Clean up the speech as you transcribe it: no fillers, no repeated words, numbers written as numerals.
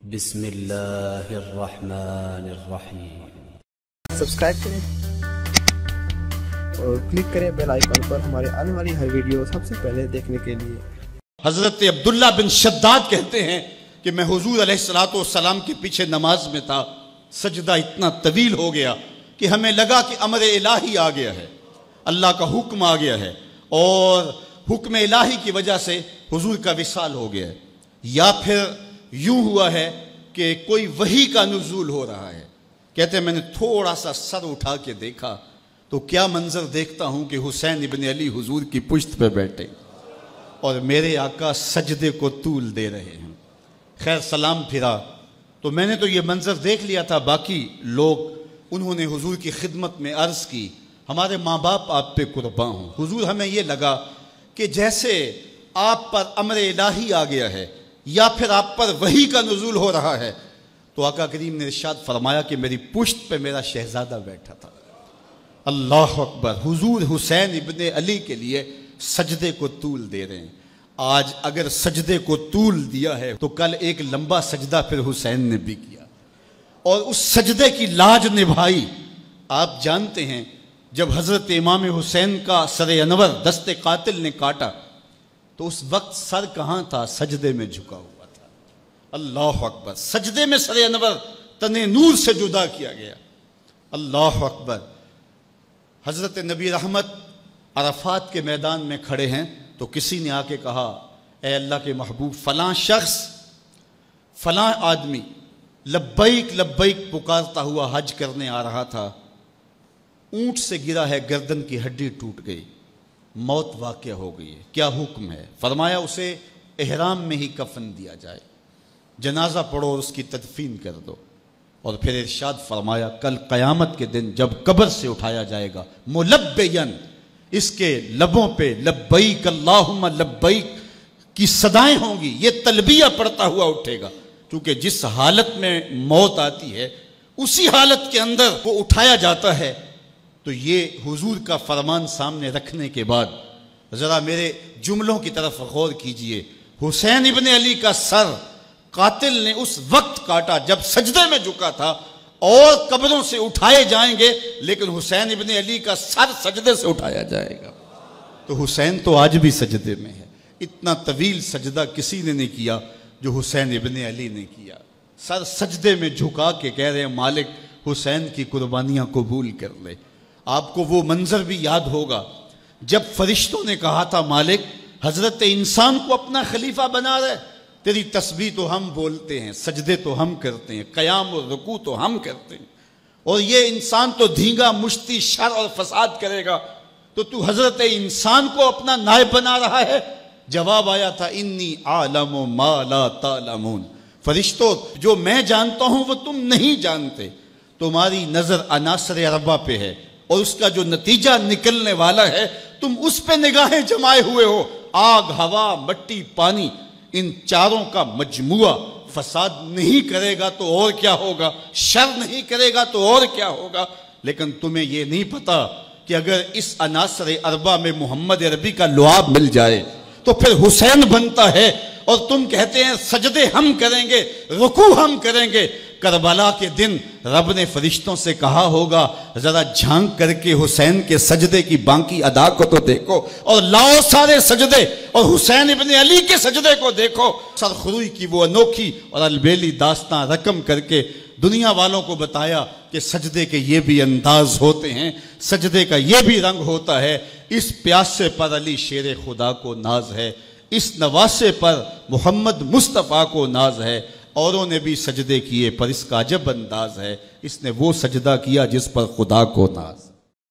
بسم اللہ الرحمن الرحیم۔ سبسکرائب کریں اور کلک کریں بیل آئیکن پر ہمارے آنے والی ہر ویڈیو سب سے پہلے دیکھنے کے لیے۔ حضرت عبداللہ بن شداد کہتے ہیں کہ میں حضور علیہ السلام کے پیچھے نماز میں تھا، سجدہ اتنا طویل ہو گیا کہ ہمیں لگا کہ امر الہی آ گیا ہے، اللہ کا حکم آ گیا ہے، اور حکم الہی کی وجہ سے حضور کا وصال ہو گیا ہے، یا پھر یوں ہوا ہے کہ کوئی وحی کا نزول ہو رہا ہے۔ کہتے ہیں میں نے تھوڑا سا سر اٹھا کے دیکھا تو کیا منظر دیکھتا ہوں کہ حسین ابن علی حضور کی پشت پہ بیٹھے اور میرے آقا سجدے کو طول دے رہے ہیں۔ خیر سلام پھرا تو میں نے تو یہ منظر دیکھ لیا تھا، باقی لوگ انہوں نے حضور کی خدمت میں عرض کی ہمارے ماں باپ آپ پہ قربان ہوں حضور، ہمیں یہ لگا کہ جیسے آپ پر امر الہی آ گیا ہے یا پھر آپ پر وحی کا نزول ہو رہا ہے۔ تو آقا کریم نے ارشاد فرمایا کہ میری پشت پہ میرا شہزادہ بیٹھا تھا۔ اللہ اکبر، حضور حسین ابن علی کے لیے سجدے کو طول دے رہے ہیں۔ آج اگر سجدے کو طول دیا ہے تو کل ایک لمبا سجدہ پھر حسین نے بھی کیا اور اس سجدے کی لاج نبھائی۔ آپ جانتے ہیں جب حضرت امام حسین کا سر انور دست قاتل نے کاٹا تو اس وقت سر کہاں تھا؟ سجدے میں جھکا ہوا تھا۔ اللہ اکبر، سجدے میں سر انور تن نور سے جدا کیا گیا۔ اللہ اکبر۔ حضرت نبی رحمت عرفات کے میدان میں کھڑے ہیں تو کسی نے آ کے کہا اے اللہ کے محبوب، فلاں شخص فلاں آدمی لبیک لبیک پکارتا ہوا حج کرنے آ رہا تھا، اونٹ سے گرا ہے، گردن کی ہڈی ٹوٹ گئی، موت واقع ہو گئی ہے، کیا حکم ہے؟ فرمایا اسے احرام میں ہی کفن دیا جائے، جنازہ پڑھو اور اس کی تدفین کر دو۔ اور پھر ارشاد فرمایا کل قیامت کے دن جب قبر سے اٹھایا جائے گا ملبین، اس کے لبوں پہ لبیک اللہم لبیک کی صدائیں ہوں گی، یہ تلبیہ پڑھتا ہوا اٹھے گا، کیونکہ جس حالت میں موت آتی ہے اسی حالت کے اندر وہ اٹھایا جاتا ہے۔ تو یہ حضور کا فرمان سامنے رکھنے کے بعد ذرا میرے جملوں کی طرف غور کیجئے۔ حسین ابن علی کا سر قاتل نے اس وقت کاٹا جب سجدے میں جھکا تھا، اور قبروں سے اٹھائے جائیں گے لیکن حسین ابن علی کا سر سجدے سے اٹھایا جائے گا۔ تو حسین تو آج بھی سجدے میں ہے۔ اتنا طویل سجدہ کسی نے نہیں کیا جو حسین ابن علی نے کیا۔ سر سجدے میں جھکا کے کہہ رہے ہیں مالک حسین کی قربانیاں قبول کر لے۔ آپ کو وہ منظر بھی یاد ہوگا جب فرشتوں نے کہا تھا مالک حضرت انسان کو اپنا خلیفہ بنا رہے، تیری تسبیح تو ہم بولتے ہیں، سجدے تو ہم کرتے ہیں، قیام اور رکوع تو ہم کرتے ہیں، اور یہ انسان تو دھینگا مشتی شر اور فساد کرے گا، تو حضرت انسان کو اپنا نائب بنا رہا ہے۔ جواب آیا تھا انی اعلم ما لا تعلمون، فرشتوں جو میں جانتا ہوں وہ تم نہیں جانتے۔ تمہاری نظر عناصر اربعہ پہ ہے اور اس کا جو نتیجہ نکلنے والا ہے تم اس پہ نگاہیں جمائے ہوئے ہو۔ آگ، ہوا، مٹی، پانی، ان چاروں کا مجموعہ فساد نہیں کرے گا تو اور کیا ہوگا، شر نہیں کرے گا تو اور کیا ہوگا۔ لیکن تمہیں یہ نہیں پتا کہ اگر اس عناصر اربعہ میں محمد عربی کا لعاب مل جائے تو پھر حسین بنتا ہے، اور تم کہتے ہیں سجدے ہم کریں گے، رکوع ہم کریں گے۔ کربلا کے دن رب نے فرشتوں سے کہا ہوگا ذرا جھانک کر کے حسین کے سجدے کی باقی ادا کو تو دیکھو، اور لاؤ سارے سجدے اور حسین ابن علی کے سجدے کو دیکھو۔ سرخروئی کی وہ انوکھی اور البیلی داستان رقم کر کے دنیا والوں کو بتایا کہ سجدے کے یہ بھی انداز ہوتے ہیں، سجدے کا یہ بھی رنگ ہوتا ہے۔ اس پیاسے پر علی شیر خدا کو ناز ہے، اس نواسے پر محمد مصطفیٰ کو ناز ہے۔ اوروں نے بھی سجدے کیے پر اس کا عجب انداز ہے، اس نے وہ سجدہ کیا جس پر خدا کو ناز۔